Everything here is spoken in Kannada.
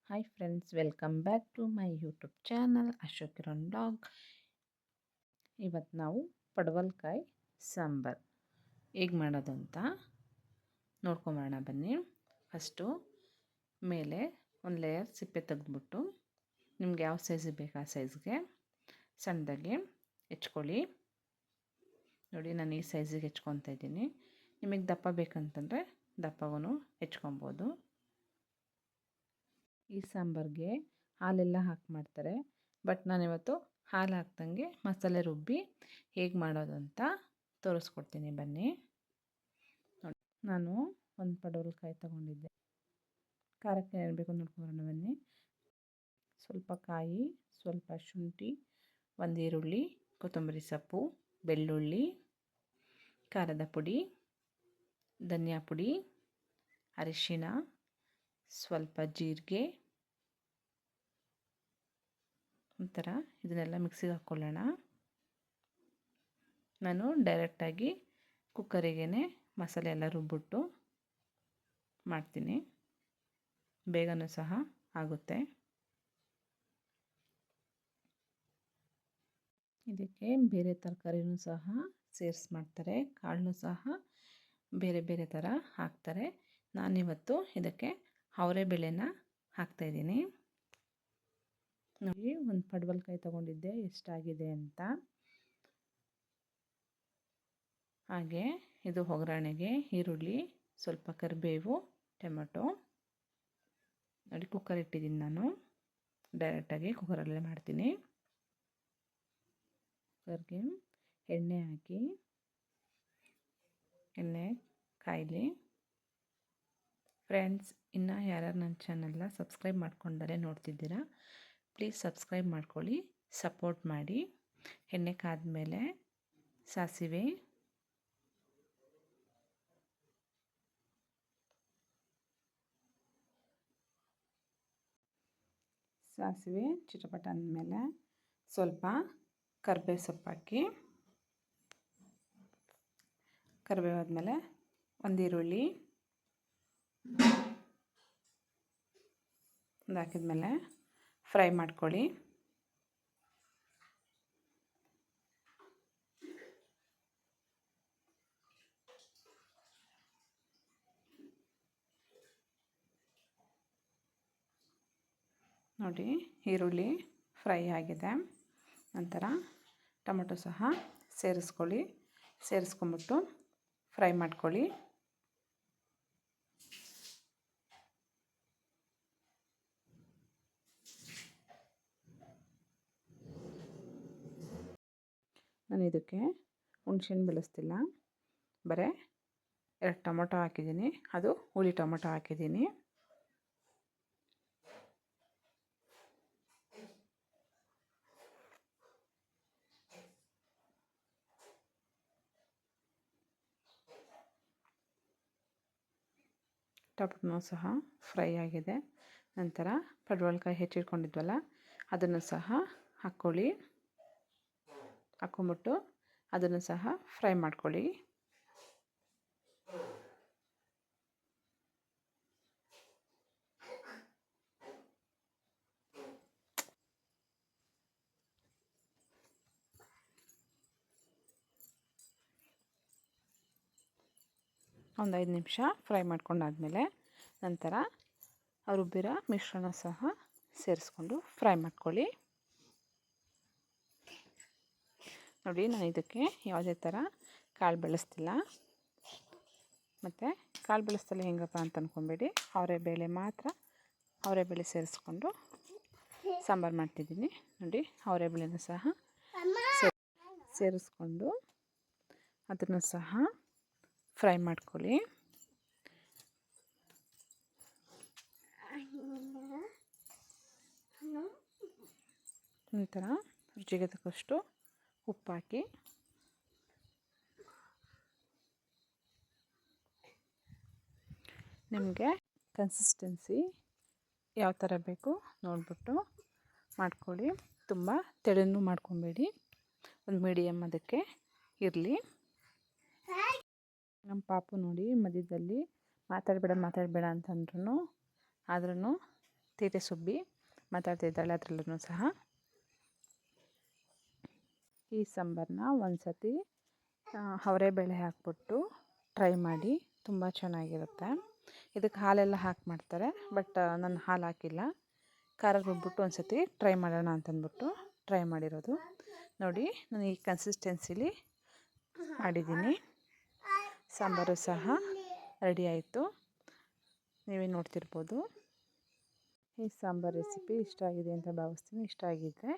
Hi friends, welcome back to my YouTube channel Ashok Kiran blog. ಇವತ್ತು ನಾವು ಪಡವಲಕಾಯಿ ಸಾಂಬಾರು ಹೇಗೆ ಮಾಡೋದು ಅಂತ ನೋಡ್ಕೊಂಬರೋಣ ಬನ್ನಿ. ಫಸ್ಟು ಮೇಲೆ ಒಂದು ಲೇಯರ್ ಸಿಪ್ಪೆ ತೆಗೆದ್ಬಿಟ್ಟು ನಿಮ್ಗೆ ಯಾವ ಸೈಜಿಗೆ ಬೇಕು ಆ ಸೈಜ್ಗೆ ಸಣ್ಣದಾಗಿ ಹೆಚ್ಕೊಳ್ಳಿ. ನೋಡಿ, ನಾನು ಈ ಸೈಜಿಗೆ ಹೆಚ್ಕೊತಾ ಇದ್ದೀನಿ. ನಿಮಗೆ ದಪ್ಪ ಬೇಕಂತಂದರೆ ದಪ್ಪಗೂ ಹೆಚ್ಕೊಬೋದು. ಈ ಸಾಂಬಾರಿಗೆ ಹಾಲೆಲ್ಲ ಹಾಕಿ ಮಾಡ್ತಾರೆ, ಬಟ್ ನಾನಿವತ್ತು ಹಾಲು ಹಾಕ್ದಂಗೆ ಮಸಾಲೆ ರುಬ್ಬಿ ಹೇಗೆ ಮಾಡೋದು ಅಂತ ತೋರಿಸ್ಕೊಡ್ತೀನಿ ಬನ್ನಿ. ನೋಡಿ, ನಾನು ಒಂದು ಪಡವಲಕಾಯಿ ತೊಗೊಂಡಿದ್ದೆ. ಖಾರಕ್ಕೆ ಏನು ಬೇಕು ನೋಡ್ಕೊಂಬರೋಣ ಬನ್ನಿ. ಸ್ವಲ್ಪ ಕಾಯಿ, ಸ್ವಲ್ಪ ಶುಂಠಿ, ಒಂದು ಈರುಳ್ಳಿ, ಕೊತ್ತಂಬರಿ ಸೊಪ್ಪು, ಬೆಳ್ಳುಳ್ಳಿ, ಖಾರದ ಪುಡಿ, ಧನಿಯಾ ಪುಡಿ, ಅರಿಶಿಣ, ಸ್ವಲ್ಪ ಜೀರಿಗೆ, ಒಂಥರ ಇದನ್ನೆಲ್ಲ ಮಿಕ್ಸಿಗೆ ಹಾಕ್ಕೊಳ್ಳೋಣ. ನಾನು ಡೈರೆಕ್ಟಾಗಿ ಕುಕ್ಕರಿಗೇ ಮಸಾಲೆ ಎಲ್ಲ ರುಬ್ಬಿಟ್ಟು ಮಾಡ್ತೀನಿ, ಬೇಗನೂ ಸಹ ಆಗುತ್ತೆ. ಇದಕ್ಕೆ ಬೇರೆ ತರಕಾರಿನೂ ಸಹ ಸೇರಿಸಿ ಮಾಡ್ತಾರೆ, ಕಾಳನ್ನೂ ಸಹ ಬೇರೆ ಬೇರೆ ಥರ ಹಾಕ್ತಾರೆ. ನಾನಿವತ್ತು ಇದಕ್ಕೆ ಅವರೆಬೇಳೆನ ಹಾಕ್ತಾಯಿದ್ದೀನಿ. ನೋಡಿ, ಒಂದು ಪಡವಲಕಾಯಿ ತೊಗೊಂಡಿದ್ದೆ ಎಷ್ಟಾಗಿದೆ ಅಂತ. ಹಾಗೆ ಇದು ಒಗ್ಗರಣೆಗೆ ಈರುಳ್ಳಿ, ಸ್ವಲ್ಪ ಕರಿಬೇವು, ಟೊಮೆಟೊ. ನೋಡಿ, ಕುಕ್ಕರ್ ಇಟ್ಟಿದ್ದೀನಿ ನಾನು. ಡೈರೆಕ್ಟಾಗಿ ಕುಕ್ಕರಲ್ಲೇ ಮಾಡ್ತೀನಿ. ಕುಕ್ಕರ್ಗೆ ಎಣ್ಣೆ ಹಾಕಿ, ಎಣ್ಣೆ ಕಾಯಲಿ. ಫ್ರೆಂಡ್ಸ್, ಇನ್ನು ಯಾರ್ಯಾರು ನನ್ನ ಚಾನಲ್ನ ಸಬ್ಸ್ಕ್ರೈಬ್ ಮಾಡ್ಕೊಂಡರೆ ನೋಡ್ತಿದ್ದೀರಾ, ಪ್ಲೀಸ್ ಸಬ್ಸ್ಕ್ರೈಬ್ ಮಾಡ್ಕೊಳ್ಳಿ, ಸಪೋರ್ಟ್ ಮಾಡಿ. ಎಣ್ಣೆ ಕಾದ್ಮೇಲೆ ಸಾಸಿವೆ, ಚಿಟಪಟ ಅಂದಮೇಲೆ ಸ್ವಲ್ಪ ಕರಿಬೇವು ಸೊಪ್ಪು ಹಾಕಿ, ಕರಿಬೇವು ಆದಮೇಲೆ ಒಂದು ಈರುಳ್ಳಿ ಹಾಕಿದ್ಮೇಲೆ ಫ್ರೈ ಮಾಡ್ಕೊಳ್ಳಿ. ನೋಡಿ, ಈರುಳ್ಳಿ ಫ್ರೈ ಆಗಿದೆ. ನಂತರ ಟೊಮೆಟೊ ಸಹ ಸೇರಿಸ್ಕೊಂಬಿಟ್ಟು ಫ್ರೈ ಮಾಡ್ಕೊಳ್ಳಿ. ನಾನು ಇದಕ್ಕೆ ಹುಣಸೆಹಣ್ಣು ಬೆಳೆಸ್ತಿಲ್ಲ, ಬರೀ 2 ಟೊಮೊಟೊ ಹಾಕಿದ್ದೀನಿ, ಅದು ಹುಳಿ ಟೊಮೊಟೊ ಹಾಕಿದ್ದೀನಿ. ಟೊಮೊಟೊ ಸಹ ಫ್ರೈ ಆಗಿದೆ. ನಂತರ ಪಡವಲಕಾಯಿ ಹೆಚ್ಚಿಟ್ಕೊಂಡಿದ್ವಲ್ಲ ಅದನ್ನು ಸಹ ಹಾಕ್ಕೊಳ್ಳಿ. ಹಾಕ್ಕೊಂಬಿಟ್ಟು ಅದನ್ನು ಸಹ ಫ್ರೈ ಮಾಡ್ಕೊಳ್ಳಿ. ಒಂದು 5 ನಿಮಿಷ ಫ್ರೈ ಮಾಡ್ಕೊಂಡಾದ್ಮೇಲೆ ನಂತರ ರುಬ್ಬಿರೋ ಮಿಶ್ರಣ ಸಹ ಸೇರಿಸ್ಕೊಂಡು ಫ್ರೈ ಮಾಡ್ಕೊಳ್ಳಿ. ನೋಡಿ, ನಾನು ಇದಕ್ಕೆ ಯಾವುದೇ ಥರ ಕಾಳು ಬೆಳೆಸ್ತಿಲ್ಲ. ಮತ್ತು ಕಾಳು ಬೆಳೆಸ್ತಲ್ಲ ಹೆಂಗಪ್ಪ ಅಂತ ಅಂದ್ಕೊಬೇಡಿ, ಅವರೆಬೇಳೆ ಸೇರಿಸ್ಕೊಂಡು ಸಾಂಬಾರು ಮಾಡ್ತಿದ್ದೀನಿ. ನೋಡಿ, ಅವರೆಬೇಳೆನೂ ಸಹ ಸೇರಿಸ್ಕೊಂಡು ಅದನ್ನು ಸಹ ಫ್ರೈ ಮಾಡ್ಕೊಳ್ಳಿ. ನಂತರ ರುಚಿಗೆ ತಕ್ಕಷ್ಟು ಉಪ್ಪು ಹಾಕಿ, ನಿಮಗೆ ಕನ್ಸಿಸ್ಟೆನ್ಸಿ ಯಾವ ಥರ ಬೇಕು ನೋಡಿಬಿಟ್ಟು ಮಾಡ್ಕೊಳ್ಳಿ. ತುಂಬ ತೆಳುನೂ ಮಾಡ್ಕೊಬೇಡಿ, ಒಂದು ಮೀಡಿಯಮ್ ಅದಕ್ಕೆ ಇರಲಿ. ನಮ್ಮ ಪಾಪು ನೋಡಿ ಮಧ್ಯದಲ್ಲಿ ಮಾತಾಡಬೇಡ ಅಂತಂದ್ರೂ ಆದ್ರೂ ತೀಟೆ ಸುಬ್ಬಿ ಮಾತಾಡ್ತಿದ್ದಾಳೆ ಅದರಲ್ಲೂ ಸಹ. ಈ ಸಾಂಬಾರನ್ನ ಒಂದು ಸತಿ ಅವರೇ ಬೇಳೆ ಹಾಕ್ಬಿಟ್ಟು ಟ್ರೈ ಮಾಡಿ, ತುಂಬ ಚೆನ್ನಾಗಿರುತ್ತೆ. ಇದಕ್ಕೆ ಹಾಲೆಲ್ಲ ಹಾಕಿ ಮಾಡ್ತಾರೆ, ಬಟ್ ನಾನು ಹಾಲು ಹಾಕಿಲ್ಲ. ಖಾರ ರುಬ್ಬಿಟ್ಟು ಒಂದು ಸತಿ ಟ್ರೈ ಮಾಡೋಣ ಅಂತಂದ್ಬಿಟ್ಟು ಟ್ರೈ ಮಾಡಿರೋದು. ನೋಡಿ, ನಾನು ಈ ಕನ್ಸಿಸ್ಟೆನ್ಸಿಲಿ ಮಾಡಿದ್ದೀನಿ. ಸಾಂಬಾರು ಸಹ ರೆಡಿ ಆಯಿತು, ನೀವೇ ನೋಡ್ತಿರ್ಬೋದು. ಈ ಸಾಂಬಾರು ರೆಸಿಪಿ ಇಷ್ಟ ಆಗಿದೆ ಅಂತ ಭಾವಿಸ್ತೀನಿ. ಇಷ್ಟ ಆಗಿದ್ದರೆ